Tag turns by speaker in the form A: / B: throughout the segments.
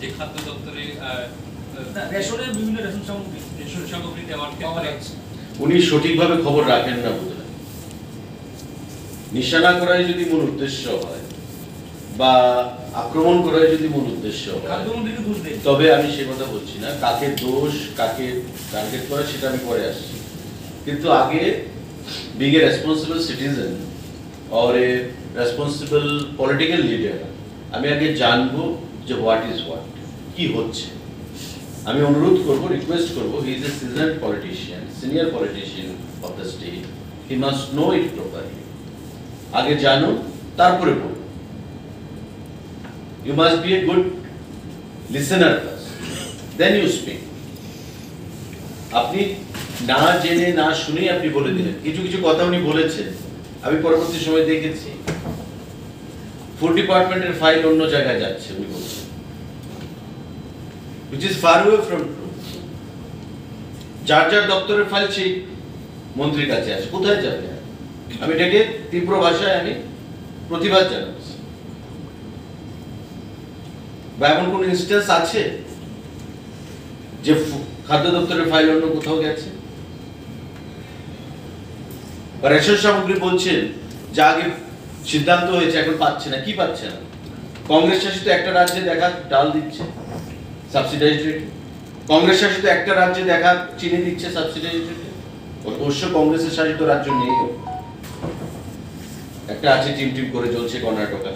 A: যে খাদ্য দপ্তরে
B: রেশনের বিভিন্ন রেশন
A: সামগ্রী দেওয়ার ক্ষেত্রে
C: উনি সঠিকভাবে খবর রাখেন না বোধহয়। নিশানা করাই যদি মূল উদ্দেশ্য হয় বা আক্রমণ করাই যদি মূল উদ্দেশ্য হয়,
B: খাদ্যমন্ত্রীকে দোষ দেয়।
C: তবে আমি সে কথা বলছি না। কাকে দোষ, কাকে টার্গেট করা, সেটা আমি পরে আসছি। কিন্তু আগে being a responsible citizen or a responsible political leader, আমি আগে জানবো যে what is what, কি হচ্ছে। আমি অনুরোধ করব, রিকোয়েস্ট করব, he is a seasoned politician, senior politician of the state, he must know it properly. আগে জানো, তারপরে বলো। You must be a good listener first, then you speak. আপনি না জেনে না শুনে আপনি বলে দিলেন। কিছু কিছু কথা উনি বলেছেন, আমি পরবর্তী সময় দেখেছি ফুড ডিপার্টমেন্টের ফাইল অন্য জায়গায় যাচ্ছে উনি বলছেন, which is far away from true. যার যার দপ্তরের ফাইল সেই মন্ত্রীর কাছে আছে, কোথায় যাবে? আমি এটাকে তীব্র ভাষায় আমি প্রতিবাদ জানাচ্ছি। বা এমন কোন ইনস্টেন্স আছে যে খাদ্য দপ্তরের ফাইল অন্য কোথাও গেছে? বা রেশন সামগ্রী বলছেন যা আগে সিদ্ধান্ত হয়েছে এখন পাচ্ছে না, কি পাচ্ছে না? কংগ্রেস শাসিত একটা রাজ্যে দেখা ডাল দিচ্ছে সাবসিডাইজড রেটে, কংগ্রেস শাসিত একটা রাজ্যে দেখা চিনি দিচ্ছে সাবসিডাইজড রেটে। অবশ্য কংগ্রেসের শাসিত রাজ্য নেই, একটা আছে টিম টিম করে চলছে কর্ণাটকা,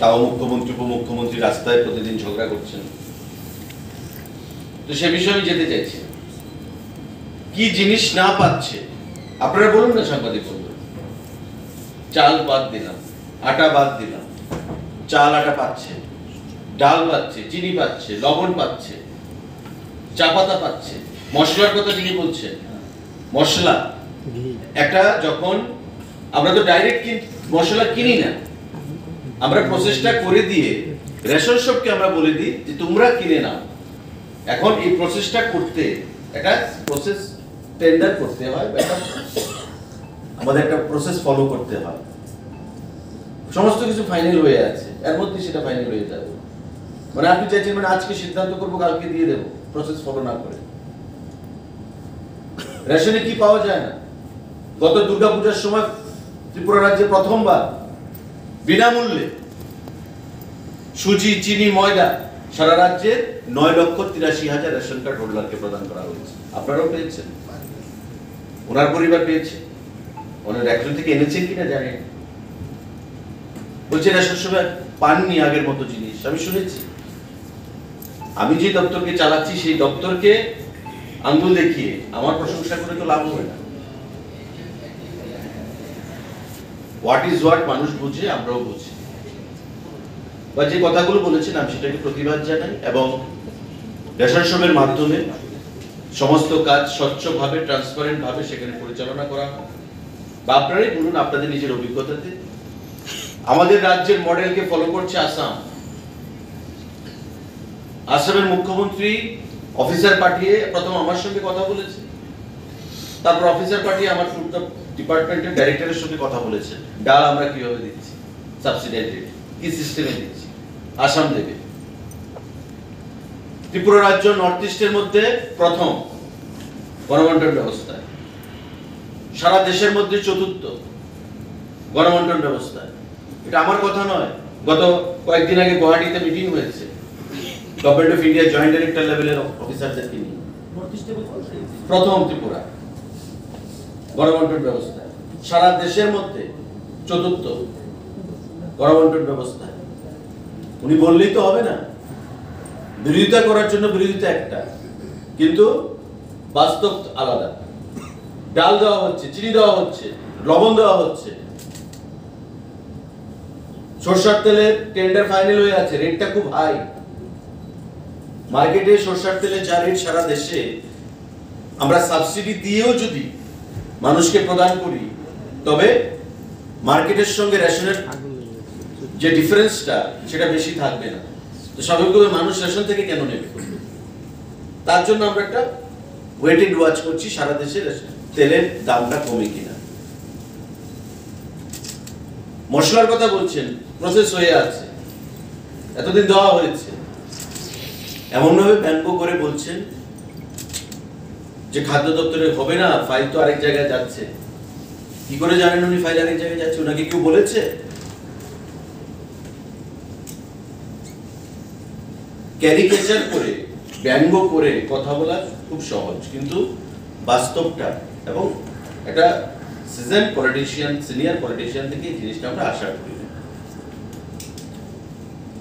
C: তাও মুখ্যমন্ত্রী উপমুখ্যমন্ত্রী রাস্তায় প্রতিদিন ঝগড়া করছেন। তো সে বিষয়ে আমি যেতে চাইছি, কি জিনিস না পাচ্ছে আপনারা বলুন না সাংবাদিক বন্ধু। চাল বাদ দিলাম, আটা বাদ দিলাম, চাল আটা পাচ্ছে, ডাল পাচ্ছে, চিনি পাচ্ছে, লবণ পাচ্ছে, চা পাতা পাচ্ছে। মশলার কথা যিনি বলছেন, মশলা একটা যখন আমরা তো ডাইরেক্ট মশলা কিনি না, আমরা প্রসেসটা করে দিয়ে রেশন শপকে আমরা বলে দিই যে তোমরা কিনে নাও। এখন এই প্রসেসটা করতে একটা প্রসেস টেন্ডার করতে হয়, আমাদের একটা প্রসেস ফলো করতে হয়। সমস্ত কিছু ফাইনাল হয়ে আছে, এর মধ্যে সেটা ফাইনাল হয়ে যাবে। মানে আপনি চাইছেন মানে আজকে সিদ্ধান্ত করবো কালকে দিয়ে দেবো, প্রসেস ফলো না করে। রেশনে কি পাওয়া যায় না? গত দুর্গাপূজার সময় ত্রিপুরা রাজ্যে প্রথমবার বিনামূল্যে সুজি, চিনি, ময়দা সারা রাজ্যের 9,83,000 রেশন কার্ড হোল্ডারকে প্রদান করা হয়েছে। আপনারাও পেয়েছেন, ওনার পরিবার পেয়েছে, ওনার একজন থেকে এনেছেন কিনা জানি না। বলছে রেশন সময় পাননি আগের মতো জিনিস, আমি শুনেছি। আমি যে দপ্তরকে চালাচ্ছি সেই দপ্তরকে আঙ্গুল দেখিয়ে আমার প্রশংসা করে তো লাভ হবে না। হোয়াট ইজ হোয়াট মানুষ বুঝে, আমরাও বুঝি। বা যে কথাগুলো বলেছেন আমি সেটাকে প্রতিবাদ জানাই, এবং রেশন শপের মাধ্যমে সমস্ত কাজ স্বচ্ছভাবে, ট্রান্সপারেন্ট ভাবে সেখানে পরিচালনা করা হয়। বা আপনারাই বলুন আপনাদের নিজের অভিজ্ঞতাতে। আমাদের রাজ্যের মডেলকে ফলো করছে আসাম। আসামের মুখ্যমন্ত্রী অফিসার পাঠিয়ে প্রথম আমার সঙ্গে কথা বলেছে, তারপর অফিসার পাঠিয়ে আমার ফুড ডিপার্টমেন্টের ডাইরেক্টরের সঙ্গে কথা বলেছে, ডাল আমরা কিভাবে দিচ্ছি, সাবসিডাইজড রেট কি সিস্টেমে দিচ্ছি, আসাম দেবে। ত্রিপুরা রাজ্য নর্থ ইস্টের মধ্যে প্রথম গণবন্টন ব্যবস্থায়, সারা দেশের মধ্যে চতুর্থ গণবন্টন ব্যবস্থায়। এটা আমার কথা নয়, গত কয়েকদিন আগে গুয়াহাটিতে মিটিং হয়েছে government of India joint director লেভেলের অফিসারদেরকে নিয়ে। প্রথম ত্রিপুরা গণবন্টন ব্যবস্থা, সারা দেশের মধ্যে চতুর্থ গণবন্টন ব্যবস্থা। উনি বললেই তো হবে না, বিরোধিতা করার জন্য বিরোধিতা একটা, কিন্তু বাস্তব আলাদা। ডাল দেওয়া হচ্ছে, চিনি দেওয়া হচ্ছে, লবণ দেওয়া হচ্ছে, সরষের তেলের টেন্ডার ফাইনাল হয়ে আছে, রেটটা খুব হাই। মার্কেটে সরষের তেলের যা রেট সারা দেশে, আমরা সাবসিডি দিয়েও যদি মানুষকে প্রদান করি তবে মার্কেটের সঙ্গে রেশনের যে ডিফারেন্সটা সেটা বেশি থাকবে না। তো স্বাভাবিকভাবে মানুষ রেশন থেকে কেন নেবে? তার জন্য আমরা একটা ওয়েট এন্ড ওয়াচ করছি সারা দেশে তেলের দামটা কমে কিনা। মশলার কথা বলছেন, প্রসেস হয়ে আছে, এতদিন দেওয়া হয়েছে। এমনভাবে ব্যঙ্গ করে বলছেন যে খাদ্য দপ্তরে হবে না, ফাইল তো আরেক জায়গায় যাচ্ছে। কি করে জানেন উনি ফাইল আরেক জায়গায় যাচ্ছে? ওনাকে কেউ বলেছে? ক্যারিকেচার করে, ব্যঙ্গ করে কথা বলা খুব সহজ, কিন্তু বাস্তবটা এবং একটা সিজেন্ড পলিটিশিয়ান, সিনিয়র পলিটিশিয়ান থেকে এই জিনিসটা আমরা আশা করি না।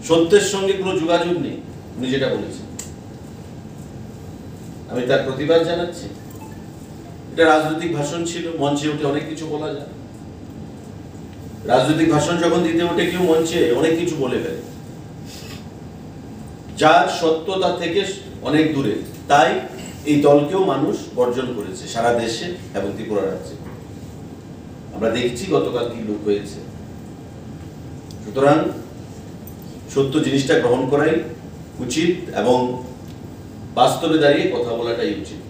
C: সত্যের সঙ্গে কোনো যোগাযোগ নেই উনি যেটা বলেছেন। আমি তার প্রতিবাদ জানাচ্ছি। এটা রাজনৈতিক ভাষণ ছিল, মঞ্চে উঠে অনেক কিছু বলা যায়। রাজনৈতিক ভাষণ যখন দিতে ওঠে কেউ মঞ্চে অনেক কিছু বলে ফেলে, যার সত্যতা থেকে অনেক দূরে। তাই এই দলকেও মানুষ বর্জন করেছে সারা দেশে এবং ত্রিপুরা রাজ্যে। আমরা দেখছি গতকাল কি লোক হয়েছে। সুতরাং সত্য জিনিসটা গ্রহণ করাই উচিত এবং বাস্তবে দাঁড়িয়ে কথা বলাটাই উচিত।